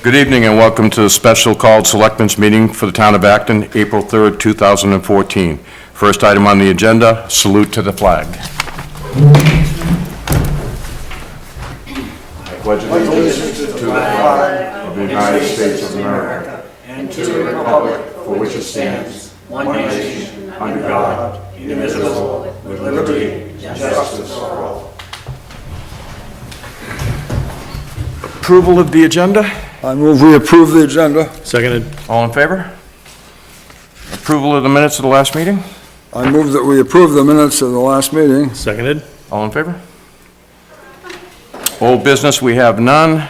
Good evening and welcome to the special called Selectmen's meeting for the town of Acton, April 3rd, 2014. First item on the agenda, salute to the flag. I pledge allegiance to the flag of the United States of America and to the republic for which it stands, one nation, under God, indivisible, with liberty and justice for all. Approval of the agenda? I move we approve the agenda. Seconded. All in favor? Approval of the minutes of the last meeting? I move that we approve the minutes of the last meeting. Seconded. All in favor? Old business, we have none.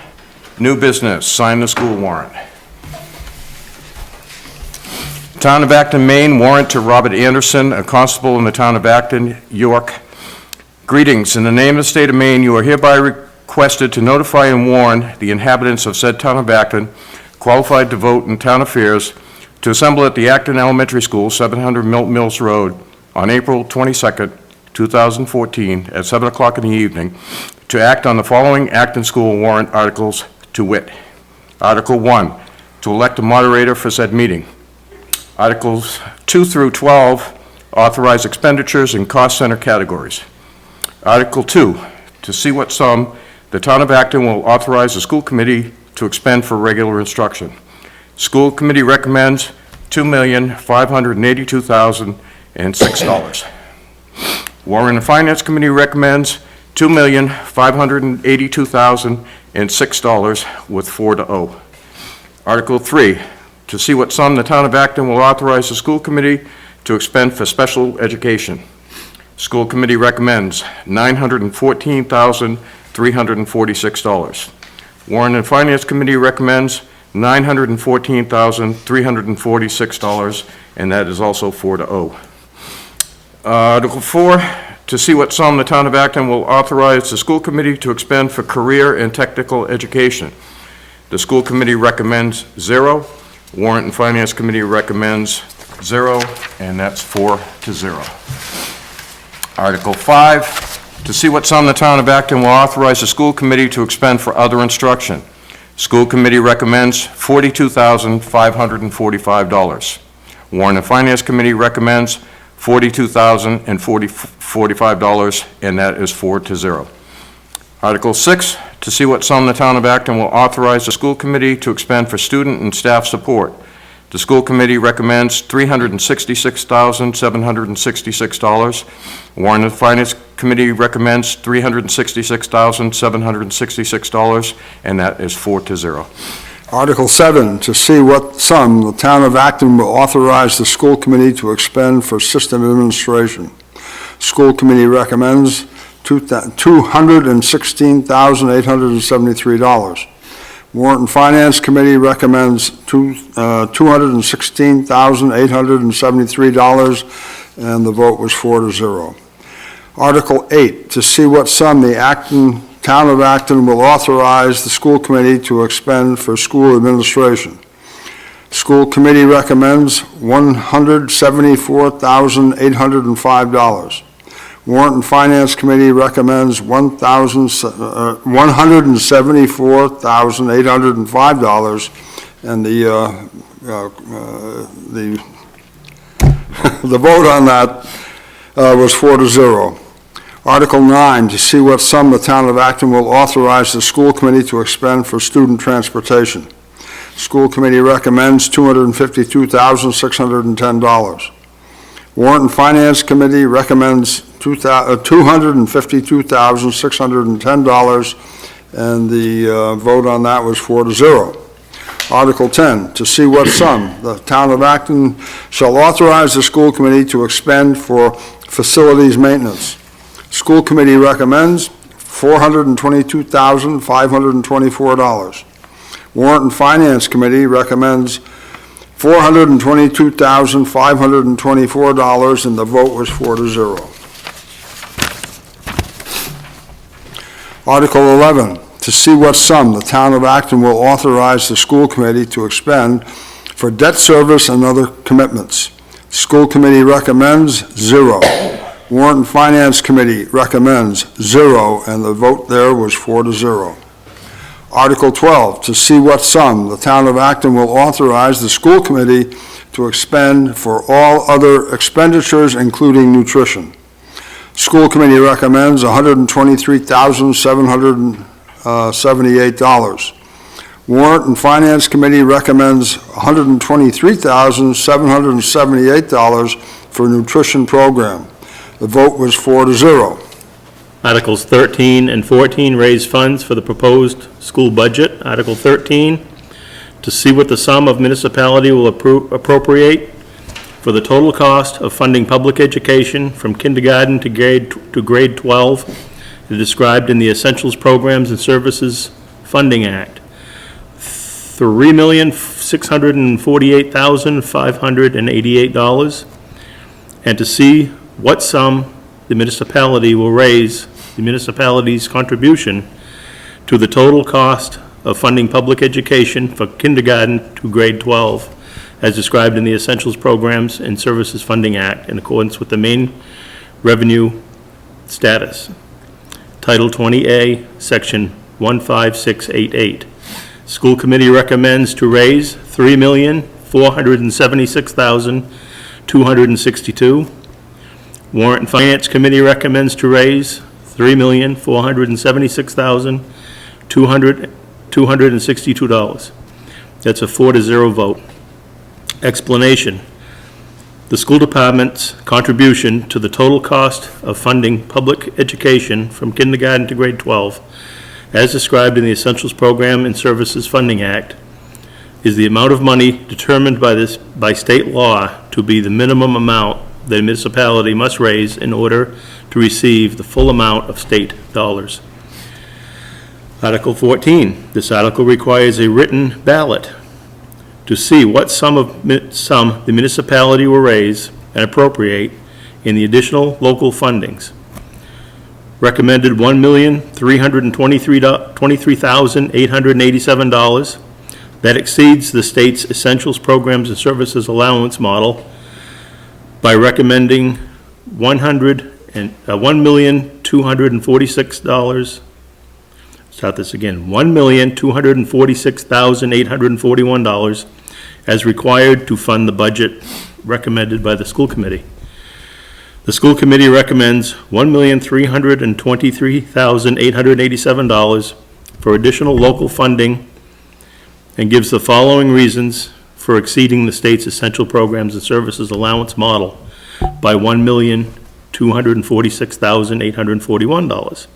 New business, sign the school warrant. Town of Acton, Maine, warrant to Robert Anderson, a constable in the town of Acton, York. Greetings. In the name of the state of Maine, you are hereby requested to notify and warn the inhabitants of said town of Acton, qualified to vote in town affairs, to assemble at the Acton Elementary School, 700 Milton Mills Road, on April 22nd, 2014, at 7 o'clock in the evening, to act on the following Acton School warrant articles, to wit. Article 1, to elect a moderator for said meeting. Articles 2 through 12, authorize expenditures in cost center categories. Article 2, to see what sum the town of Acton will authorize the school committee to expend for regular instruction. School committee recommends $2,582,006. Warrant and Finance Committee recommends $2,582,006 with 4-0. Article 3, to see what sum the town of Acton will authorize the school committee to expend for special education. School committee recommends $914,346. Warrant and Finance Committee recommends $914,346, and that is also 4-0. Article 4, to see what sum the town of Acton will authorize the school committee to expend for career and technical education. The school committee recommends $0. Warrant and Finance Committee recommends $0, and that's 4-0. Article 5, to see what sum the town of Acton will authorize the school committee to expend for other instruction. School committee recommends $42,545. Warrant and Finance Committee recommends $42,045, and that is 4-0. Article 6, to see what sum the town of Acton will authorize the school committee to expend for student and staff support. The school committee recommends $366,766. Warrant and Finance Committee recommends $366,766, and that is 4-0. Article 7, to see what sum the town of Acton will authorize the school committee to expend for system administration. School committee recommends $216,873. Warrant and Finance Committee recommends $216,873, and the vote was 4-0. Article 8, to see what sum the town of Acton will authorize the school committee to expend for school administration. School committee recommends $174,805. Warrant and Finance Committee recommends $174,805, and the vote on that was 4-0. Article 9, to see what sum the town of Acton will authorize the school committee to expend for student transportation. School committee recommends $252,610. Warrant and Finance Committee recommends $252,610, and the vote on that was 4-0. Article 10, to see what sum the town of Acton shall authorize the school committee to expend for facilities maintenance. School committee recommends $422,524. Warrant and Finance Committee recommends $422,524, and the vote was 4-0. Article 11, to see what sum the town of Acton will authorize the school committee to expend for debt service and other commitments. School committee recommends $0. Warrant and Finance Committee recommends $0, and the vote there was 4-0. Article 12, to see what sum the town of Acton will authorize the school committee to expend for all other expenditures, including nutrition. School committee recommends $123,778. Warrant and Finance Committee recommends $123,778 for nutrition program. The vote was 4-0. Articles 13 and 14 raise funds for the proposed school budget. Article 13, to see what the sum of municipality will appropriate for the total cost of funding public education from kindergarten to grade 12, as described in the Essentials Programs and Services Funding Act. $3,648,588, and to see what sum the municipality will raise the municipality's contribution to the total cost of funding public education for kindergarten to grade 12, as described in the Essentials Programs and Services Funding Act in accordance with the Maine Revenue Status. Title 20A, Section 15688. School Committee recommends to raise $3,476,262. Warrant and Finance Committee recommends to raise $3,476,262. That's a 4-0 vote. Explanation. The school department's contribution to the total cost of funding public education from kindergarten to grade 12, as described in the Essentials Program and Services Funding Act, is the amount of money determined by state law to be the minimum amount that a municipality must raise in order to receive the full amount of state dollars. Article 14. This article requires a written ballot to see what sum the municipality will raise and appropriate in the additional local fundings. Recommended $1,323,887. That exceeds the state's Essentials Programs and Services Allowance model by recommending $1,246. Start this again. $1,246,841 as required to fund the budget recommended by the school committee. The school committee recommends $1,323,887 for additional local funding and gives the following reasons for exceeding the state's Essential Programs and Services Allowance model by $1,246,841.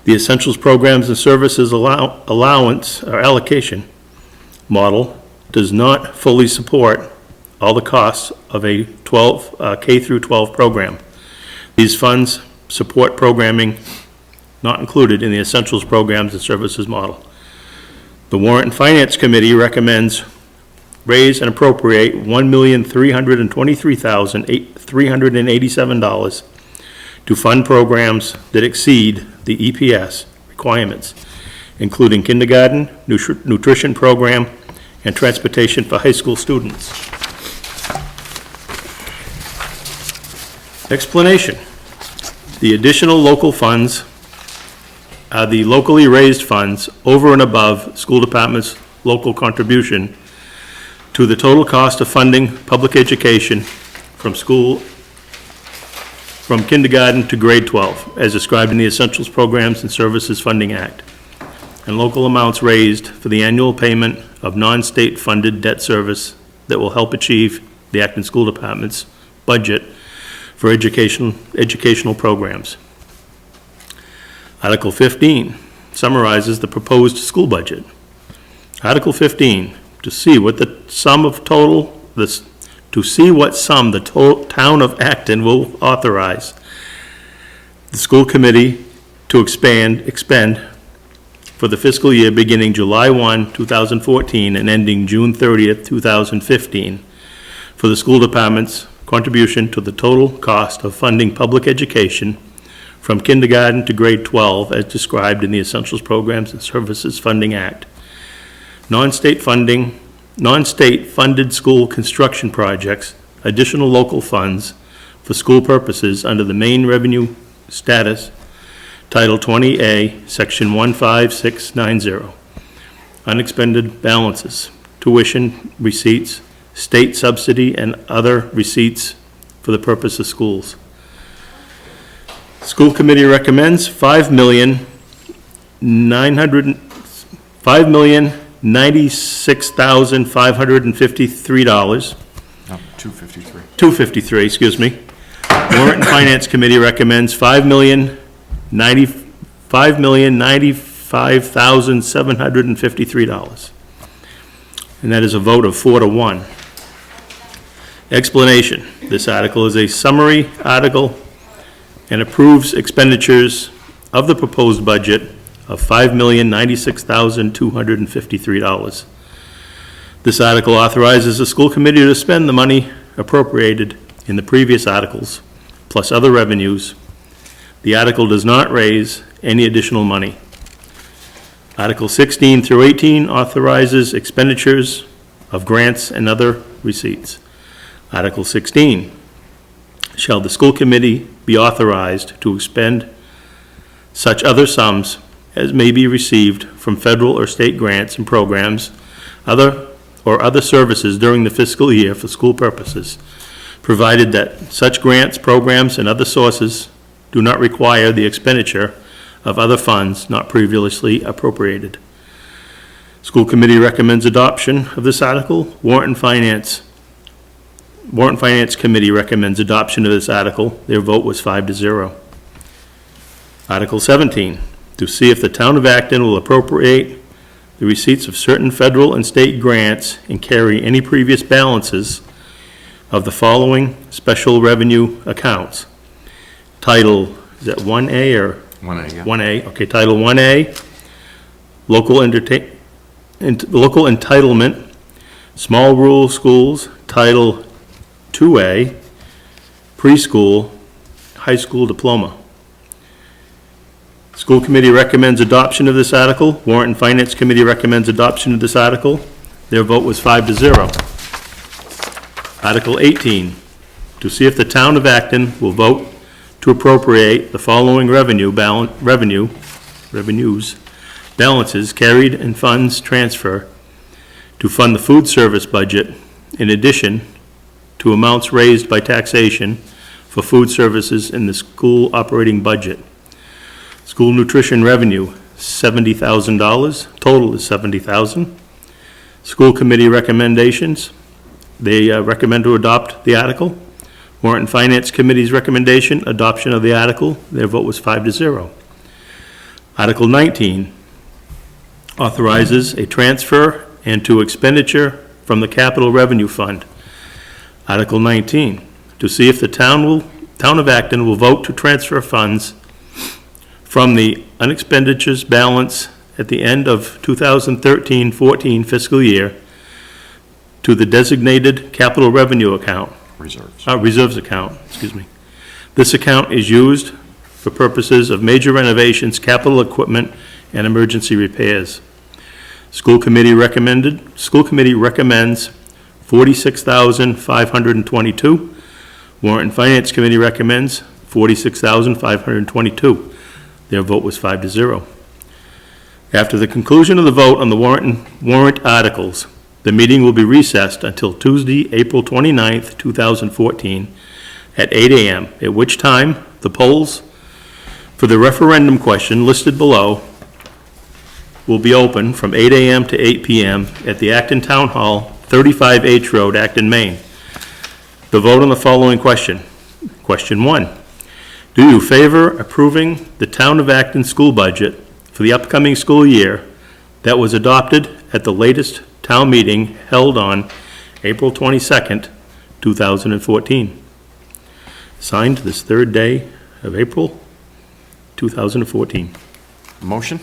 The Essentials Programs and Services Allowance or allocation model does not fully support all the costs of a K through 12 program. These funds support programming not included in the Essentials Programs and Services model. The Warrant and Finance Committee recommends raise and appropriate $1,323,387 to fund programs that exceed the EPS requirements, including kindergarten, nutrition program, and transportation for high school students. Explanation. The additional local funds are the locally raised funds over and above school department's local contribution to the total cost of funding public education from kindergarten to grade 12, as described in the Essentials Programs and Services Funding Act, and local amounts raised for the annual payment of non-state funded debt service that will help achieve the Acton School Department's budget for educational programs. Article 15 summarizes the proposed school budget. Article 15, to see what sum the town of Acton will authorize the school committee to expend for the fiscal year beginning July 1, 2014 and ending June 30th, 2015 for the school department's contribution to the total cost of funding public education from kindergarten to grade 12 as described in the Essentials Programs and Services Funding Act. Non-state funded school construction projects, additional local funds for school purposes under the Maine Revenue Status Title 20A, Section 15690, unexpended balances, tuition receipts, state subsidy, and other receipts for the purpose of schools. School committee recommends $5,096,553. No, 253. $253, excuse me. Warrant and Finance Committee recommends $5,095,753. And that is a vote of 4-1. Explanation. This article is a summary article and approves expenditures of the proposed budget of $5,096,253. This article authorizes the school committee to spend the money appropriated in the previous articles, plus other revenues. The article does not raise any additional money. Article 16 through 18 authorizes expenditures of grants and other receipts. Article 16, shall the school committee be authorized to expend such other sums as may be received from federal or state grants and programs, other services during the fiscal year for school purposes, provided that such grants, programs, and other sources do not require the expenditure of other funds not previously appropriated. School committee recommends adoption of this article. Warrant and Finance Committee recommends adoption of this article. Their vote was 5-0. Article 17, to see if the town of Acton will appropriate the receipts of certain federal and state grants and carry any previous balances of the following special revenue accounts. Title, is that 1A or? 1A, yeah. 1A, okay, Title 1A, local entitlement, small rural schools. Title 2A, preschool, high school diploma. School committee recommends adoption of this article. Warrant and Finance Committee recommends adoption of this article. Their vote was 5-0. Article 18, to see if the town of Acton will vote to appropriate the following revenues, balances carried and funds transfer to fund the food service budget in addition to amounts raised by taxation for food services in the school operating budget. School nutrition revenue, $70,000, total is $70,000. School committee recommendations, they recommend to adopt the article. Warrant and Finance Committee's recommendation, adoption of the article, their vote was 5-0. Article 19 authorizes a transfer and to expenditure from the Capital Revenue Fund. Article 19, to see if the town of Acton will vote to transfer funds from the unexpenditures balance at the end of 2013-14 fiscal year to the designated capital revenue account. Reserves account, excuse me. This account is used for purposes of major renovations, capital equipment, and emergency repairs. School committee recommends $46,522. Warrant and Finance Committee recommends $46,522. Their vote was 5-0. After the conclusion of the vote on the warrant articles, the meeting will be recessed until Tuesday, April 29th, 2014, at 8 a.m., at which time the polls for the referendum question listed below will be open from 8 a.m. to 8 p.m. at the Acton Town Hall, 35H Road, Acton, Maine. The vote on the following question. Question 1. Do you favor approving the Town of Acton school budget for the upcoming school year that was adopted at the latest town meeting held on April 22nd, 2014? Signed this third day of April, 2014. Motion?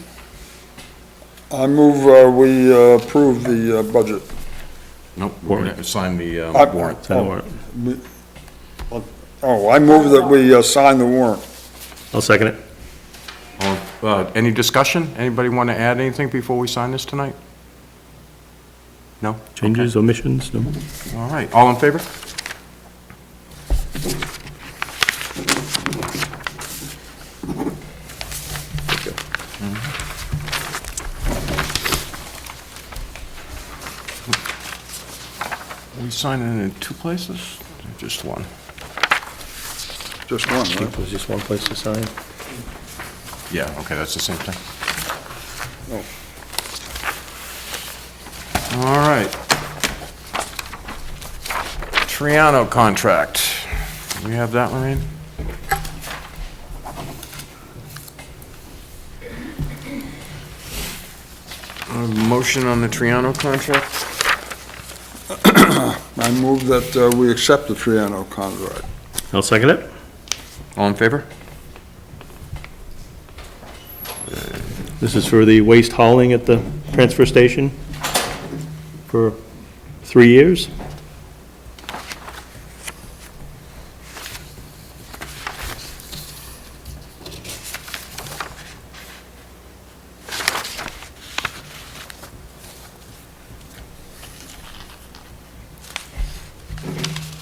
I move we approve the budget. Nope, we're going to sign the warrant. Sign the warrant. Oh, I move that we sign the warrant. I'll second it. Any discussion? Anybody want to add anything before we sign this tonight? No? Changes, omissions? No? All right, all in favor? we signing in two places? Or just one? Just one, right? There's just one place to sign. Yeah, okay, that's the same thing. All right. Triano contract. We have that one, Ian? Motion on the Triano contract? I move that we accept the Triano contract. I'll second it. All in favor? This is for the waste hauling at the transfer station for 3 years.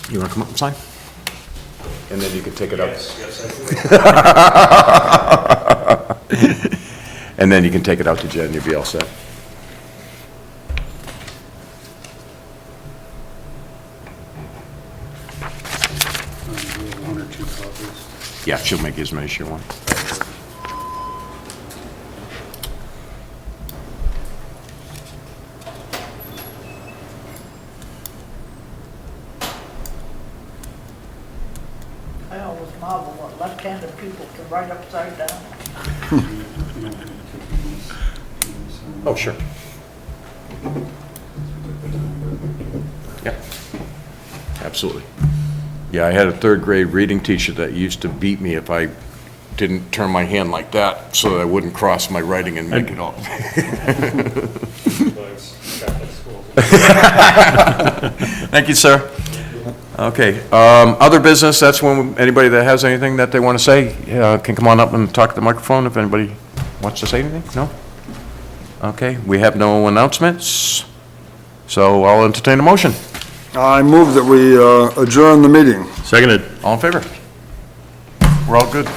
You want to come up and sign? And then you can take it up. And then you can take it out to Jen, and you'll be all set. One or two copies. Yeah, she'll make you as many as she wants. I always marvel what left-handed people can write upside down. Oh, sure. Yeah, absolutely. Yeah, I had a third grade reading teacher that used to beat me if I didn't turn my hand like that so that I wouldn't cross my writing and make it all. Thank you, sir. Okay, other business, that's when anybody that has anything that they want to say can come on up and talk to the microphone if anybody wants to say anything, no? Okay, we have no announcements, so I'll entertain a motion. I move that we adjourn the meeting. Seconded. All in favor? We're all good.